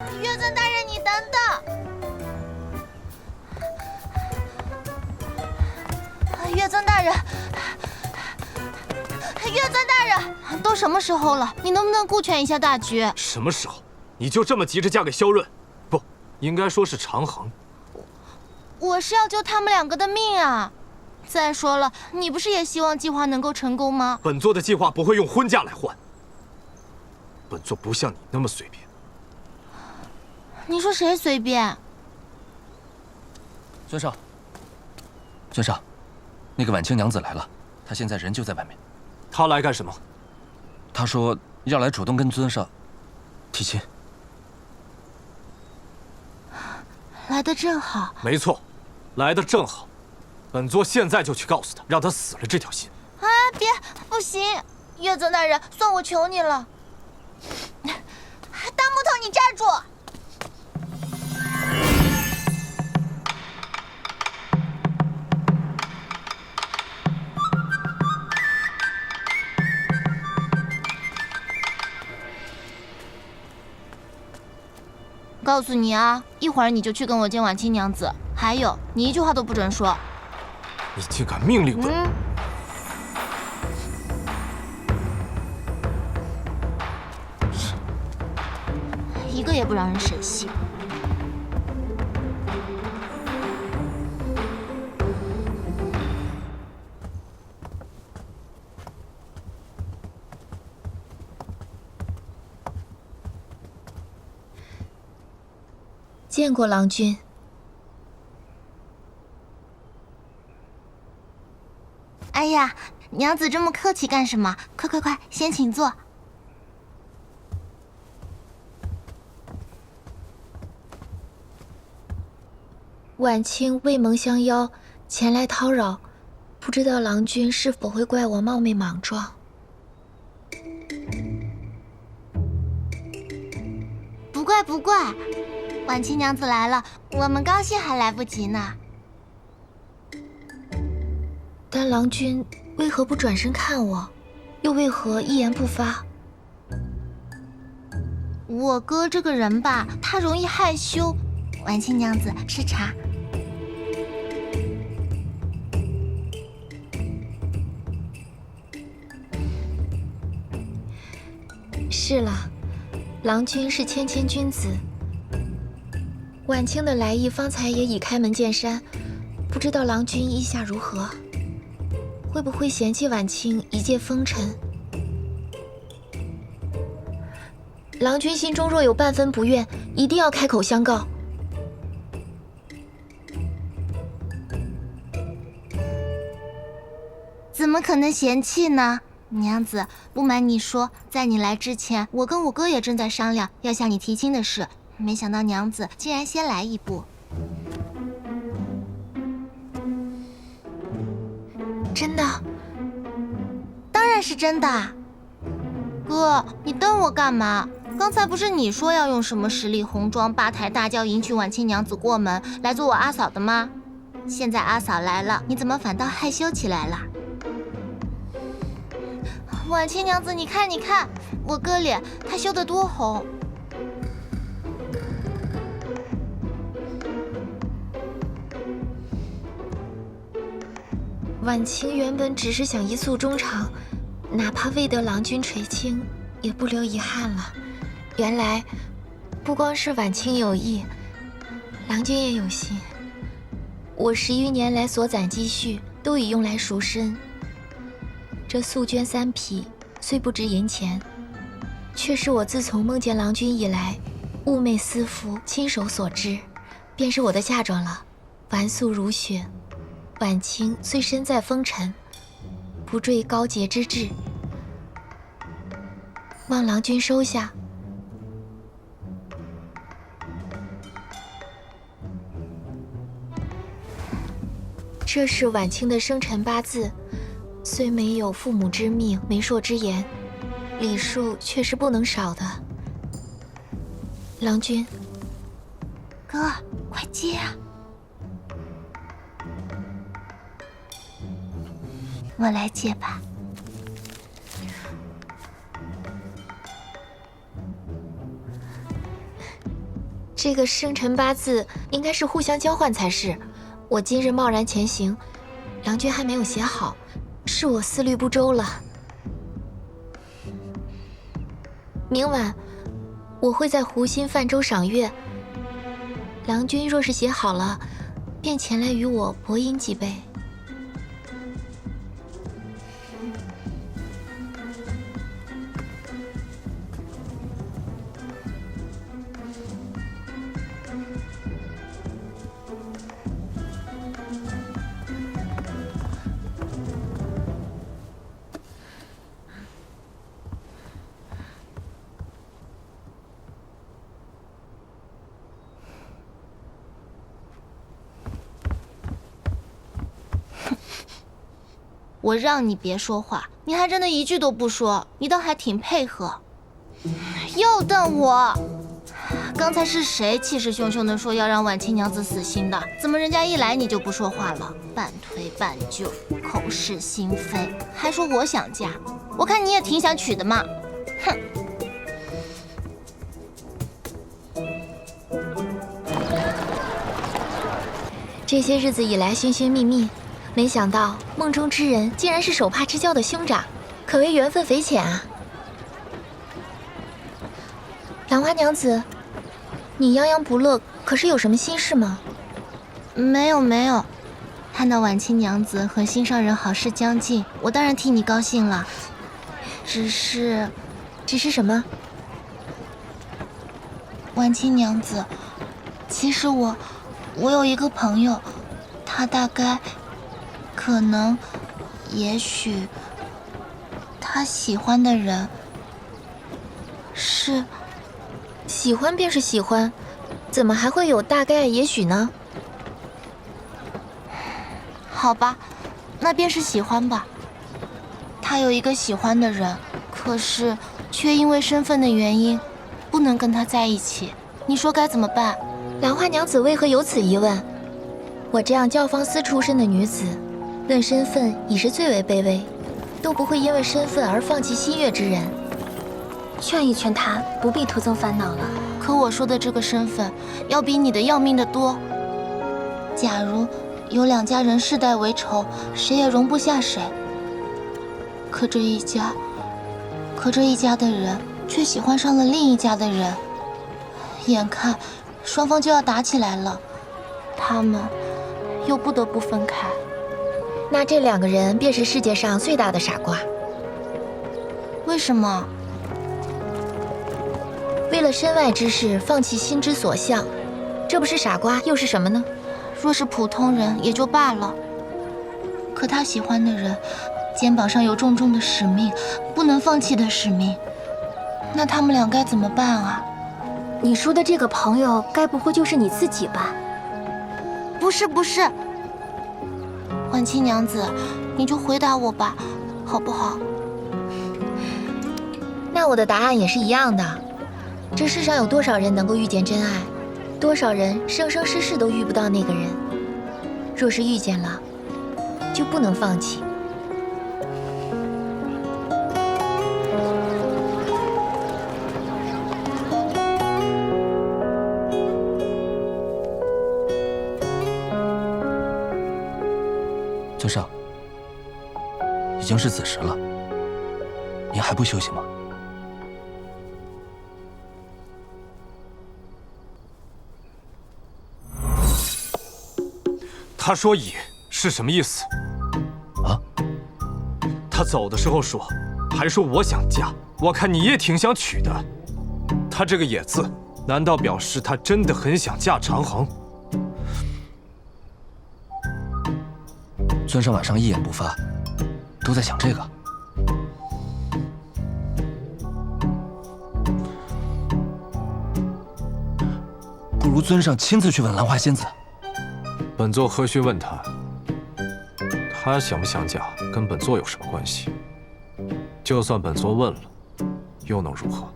岳尊大人，你等等！岳尊大人，岳尊大人，都什么时候了？你能不能顾全一下大局？什么时候？你就这么急着嫁给萧润？不，应该说是长恒。我是要救他们两个的命啊！再说了，你不是也希望计划能够成功吗？本座的计划不会用婚嫁来换。本座不像你那么随便。你说谁随便？尊上，尊上，那个婉清娘子来了，她现在人就在外面。她来干什么？她说要来主动跟尊上提亲。来得正好。没错，来得正好。本座现在就去告诉她，让她死了这条心。啊，别，不行！岳尊大人，算我求你了。大木头，你站住！告诉你啊，一会儿你就去跟我见婉清娘子。还有，你一句话都不准说。你竟敢命令本……一个也不让人省心。见过郎君。哎呀，娘子这么客气干什么？快快快，先请坐。婉清未蒙相邀前来叨扰，不知道郎君是否会怪我冒昧莽撞？不怪不怪，婉清娘子来了，我们高兴还来不及呢。但郎君为何不转身看我，又为何一言不发？我哥这个人吧，他容易害羞。婉清娘子，是茶。是了，郎君是谦谦君子。婉清的来意方才也已开门见山，不知道郎君意下如何？会不会嫌弃婉清一介风尘？郎君心中若有半分不愿，一定要开口相告。怎么可能嫌弃呢？娘子，不瞒你说，在你来之前，我跟我哥也正在商量要向你提亲的事，没想到娘子竟然先来一步。真的？当然是真的。哥，你瞪我干嘛？刚才不是你说要用什么十里红妆、八抬大轿迎娶婉清娘子过门，来做我阿嫂的吗？现在阿嫂来了，你怎么反倒害羞起来了？婉清娘子，你看，你看，我哥脸，他羞得多红。婉清原本只是想一诉衷肠，哪怕未得郎君垂青，也不留遗憾了。原来，不光是婉清有意，郎君也有心。我11余年来所攒积蓄，都已用来赎身。这素绢3匹虽不值银钱，却是我自从梦见郎君以来，寤寐思服，亲手所织，便是我的嫁妆了。纨素如雪。婉清虽身在风尘，不坠高洁之志，望郎君收下。这是婉清的生辰八字，虽没有父母之命、媒妁之言，礼数却是不能少的。郎君，哥，快接啊！我来接吧。这个生辰八字应该是互相交换才是。我今日贸然前行，郎君还没有写好，是我思虑不周了。明晚我会在湖心泛舟赏月，郎君若是写好了，便前来与我博饮几杯。我让你别说话，你还真的一句都不说，你倒还挺配合。又瞪我！刚才是谁气势汹汹地说要让婉清娘子死心的？怎么人家一来你就不说话了？半推半就，口是心非，还说我想嫁，我看你也挺想娶的嘛！哼！这些日子以来寻寻觅觅，没想到梦中之人竟然是手帕之交的兄长，可谓缘分匪浅啊！兰花娘子，你泱泱不乐，可是有什么心事吗？没有没有，看到婉清娘子和心上人好事将近，我当然替你高兴了。只是什么？婉清娘子，其实我有一个朋友，他大概可能也许他喜欢的人是……喜欢便是喜欢，怎么还会有大概也许呢？好吧，那便是喜欢吧。他有一个喜欢的人，可是却因为身份的原因不能跟他在一起，你说该怎么办？兰花娘子为何有此疑问？我这样教坊司出身的女子，论身份已是最为卑微，都不会因为身份而放弃心悦之人。劝一劝他，不必徒增烦恼了。可我说的这个身份，要比你的要命的多。假如有两家人世代为仇，谁也容不下谁。可这一家的人却喜欢上了另一家的人，眼看双方就要打起来了，他们又不得不分开。那这两个人便是世界上最大的傻瓜。为什么？为了身外之事放弃心之所向，这不是傻瓜又是什么呢？若是普通人也就罢了，可他喜欢的人肩膀上有重重的使命，不能放弃的使命，那他们俩该怎么办啊？你说的这个朋友，该不会就是你自己吧？不是，婉清娘子，你就回答我吧，好不好？那我的答案也是一样的。这世上有多少人能够遇见真爱？多少人生生世世都遇不到那个人？若是遇见了，就不能放弃。尊上，已经是子时了，您还不休息吗？他说也是什么意思？啊？他走的时候说，还说我想嫁，我看你也挺想娶的。他这个也字，难道表示他真的很想嫁长恒？尊上晚上一言不发，都在想这个。不如尊上亲自去问兰花仙子。本座何须问他？他想不想嫁，跟本座有什么关系？就算本座问了，又能如何？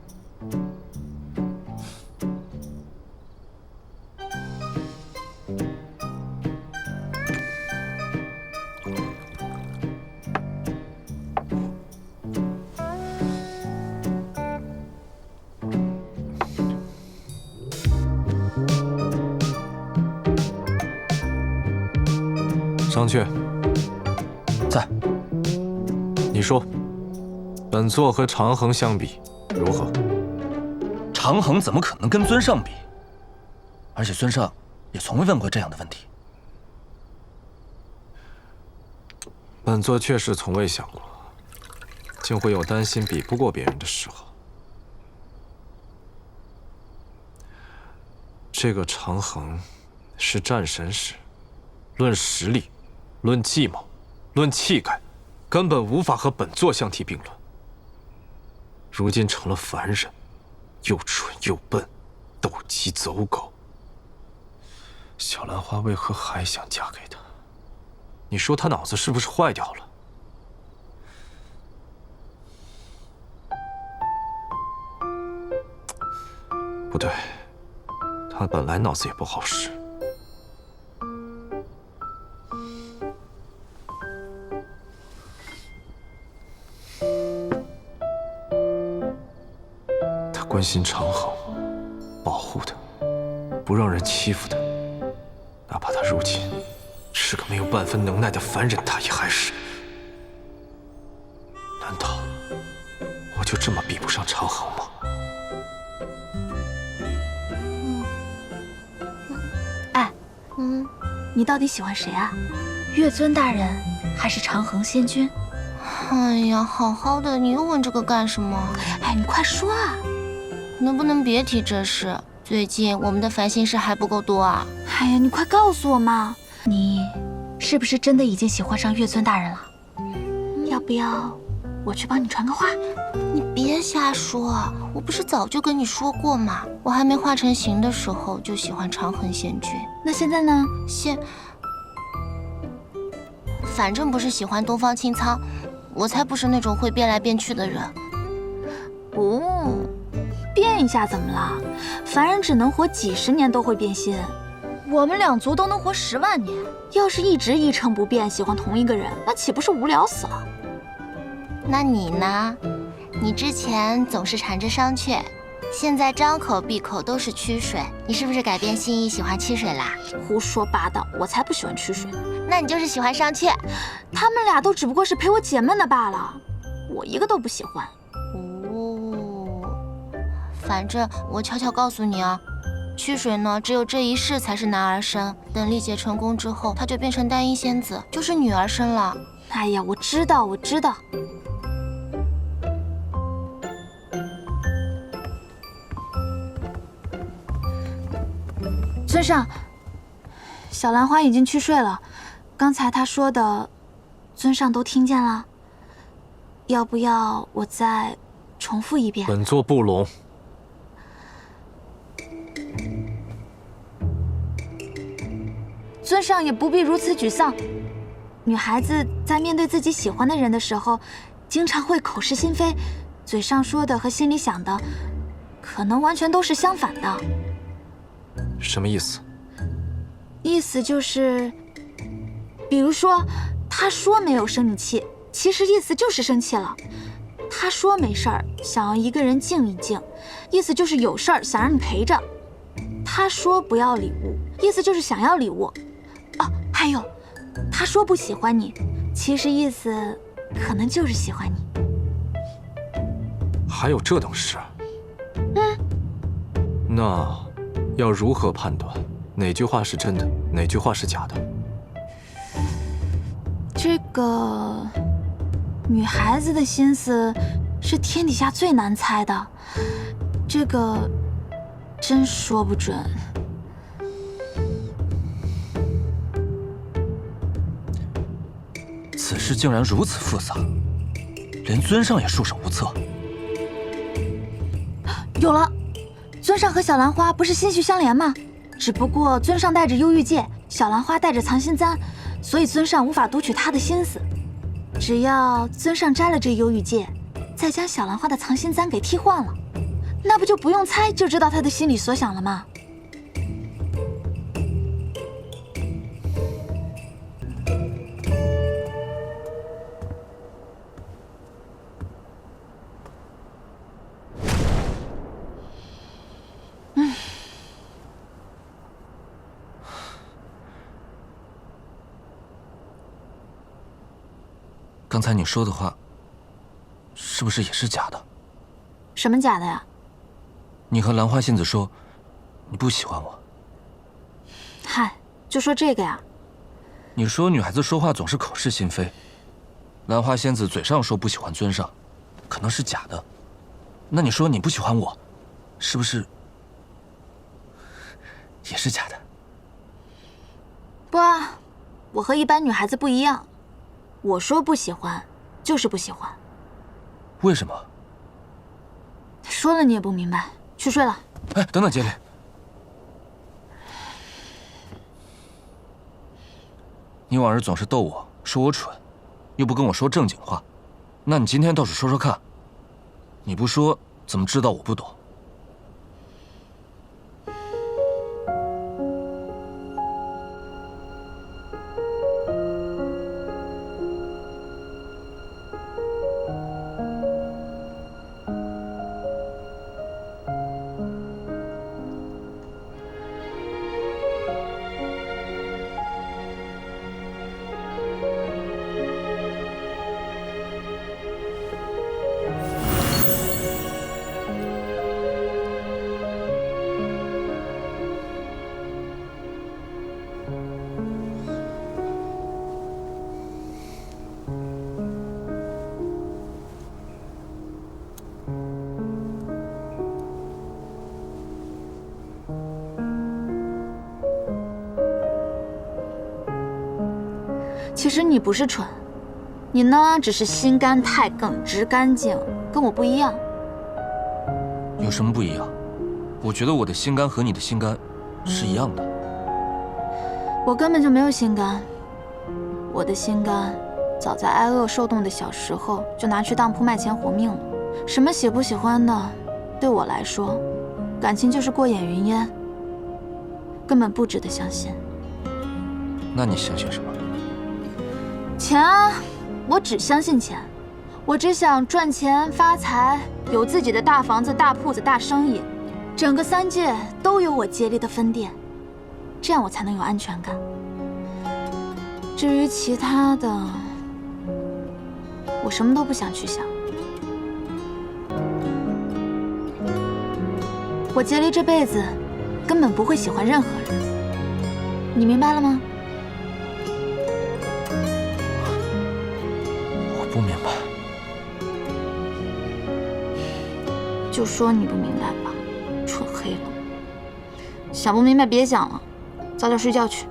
商榷。在。你说，本座和长恒相比如何？长恒怎么可能跟尊上比？而且尊上也从未问过这样的问题。本座确实从未想过，竟会有担心比不过别人的时候。这个长恒是战神时，论实力，论计谋，论气概，根本无法和本座相提并论。如今成了凡人，又蠢又笨，斗鸡走狗。小兰花为何还想嫁给他？你说他脑子是不是坏掉了？不对，他本来脑子也不好使。他关心长恒，保护他，不让人欺负他，哪怕他如今是个没有半分能耐的凡人，他也还是。难道我就这么比不上长恒吗？你到底喜欢谁啊？月尊大人还是长恒仙君？哎呀，好好的，你又问这个干什么？哎，你快说啊！能不能别提这事？最近我们的烦心事还不够多啊！哎呀，你快告诉我嘛！你是不是真的已经喜欢上月尊大人了？要不要我去帮你传个话？你别瞎说，我不是早就跟你说过吗？我还没化成形的时候就喜欢长恒仙君。那现在呢？反正不是喜欢东方青苍，我才不是那种会变来变去的人。哦，变一下怎么了？凡人只能活几十年都会变心，我们两族都能活10万年。要是一直一成不变，喜欢同一个人，那岂不是无聊死了？那你呢？你之前总是缠着商榷，现在张口闭口都是曲水，你是不是改变心意喜欢曲水啦？胡说八道，我才不喜欢曲水呢。那你就是喜欢商榷。他们俩都只不过是陪我解闷的罢了，我一个都不喜欢。哦，反正我悄悄告诉你啊，曲水呢只有这一世才是男儿身，等历劫成功之后，他就变成单阴仙子，就是女儿身了。哎呀，我知道，我知道。尊上，小兰花已经去睡了，刚才她说的，尊上都听见了。要不要我再重复一遍？本座不聋。尊上也不必如此沮丧。女孩子在面对自己喜欢的人的时候，经常会口是心非，嘴上说的和心里想的，可能完全都是相反的。什么意思？意思就是，比如说，他说没有生你气，其实意思就是生气了；他说没事儿，想要一个人静一静，意思就是有事儿想让你陪着；他说不要礼物，意思就是想要礼物。哦，还有，他说不喜欢你，其实意思可能就是喜欢你。还有这等事？那要如何判断哪句话是真的，哪句话是假的？这个女孩子的心思是天底下最难猜的，这个真说不准。此事竟然如此复杂，连尊上也束手无策。有了，尊上和小兰花不是心绪相连吗？只不过尊上带着幽玉戒，小兰花带着藏心簪，所以尊上无法读取她的心思。只要尊上摘了这幽玉戒，再将小兰花的藏心簪给替换了，那不就不用猜就知道她的心里所想了吗？刚才你说的话，是不是也是假的？什么假的呀？你和兰花仙子说，你不喜欢我。嗨，就说这个呀？你说女孩子说话总是口是心非，兰花仙子嘴上说不喜欢尊上，可能是假的。那你说你不喜欢我，是不是也是假的？不啊，我和一般女孩子不一样，我说不喜欢，就是不喜欢。为什么？说了你也不明白，去睡了。哎，等等，杰里，你往日总是逗我，说我蠢，又不跟我说正经话，那你今天倒是说说看。你不说，怎么知道我不懂？其实你不是蠢，你呢只是心肝太耿直干净，跟我不一样。有什么不一样？我觉得我的心肝和你的心肝是一样的。我根本就没有心肝，我的心肝早在挨饿受冻的小时候就拿去当铺卖钱活命了。什么喜不喜欢的，对我来说，感情就是过眼云烟，根本不值得相信。那你相信什么？钱啊，我只相信钱，我只想赚钱发财，有自己的大房子、大铺子、大生意，整个3界都有我杰力的分店，这样我才能有安全感。至于其他的，我什么都不想去想。我杰力这辈子根本不会喜欢任何人，你明白了吗？不明白，就说你不明白吧，蠢黑了。想不明白别想了，早点睡觉去。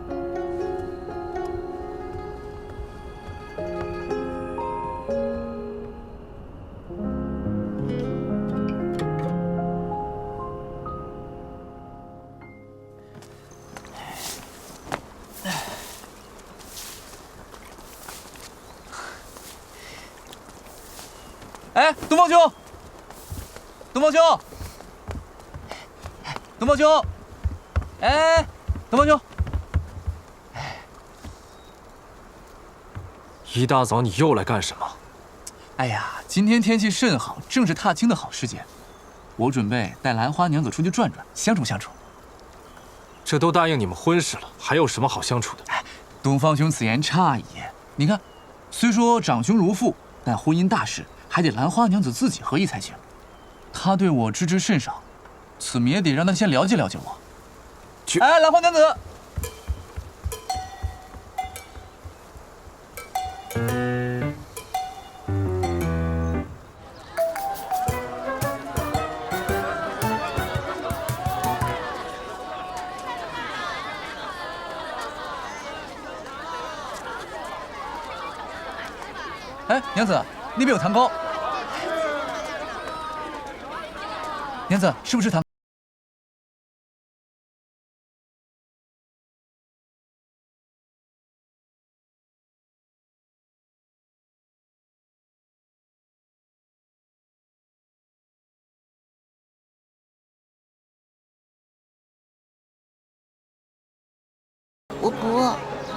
哎，东方兄，东方兄，东方兄，哎，东方兄，一大早你又来干什么？哎呀，今天天气甚好，正是踏青的好时节，我准备带兰花娘子出去转转，相处相处。这都答应你们婚事了，还有什么好相处的？哎，东方兄此言差矣。你看，虽说长兄如父，但婚姻大事还得兰花娘子自己合意才行。她对我知之甚少，此民也得让她先了解了解我。哎，兰花娘子。哎，娘子，那边有糖糕。娘子，是不是糖？我不饿。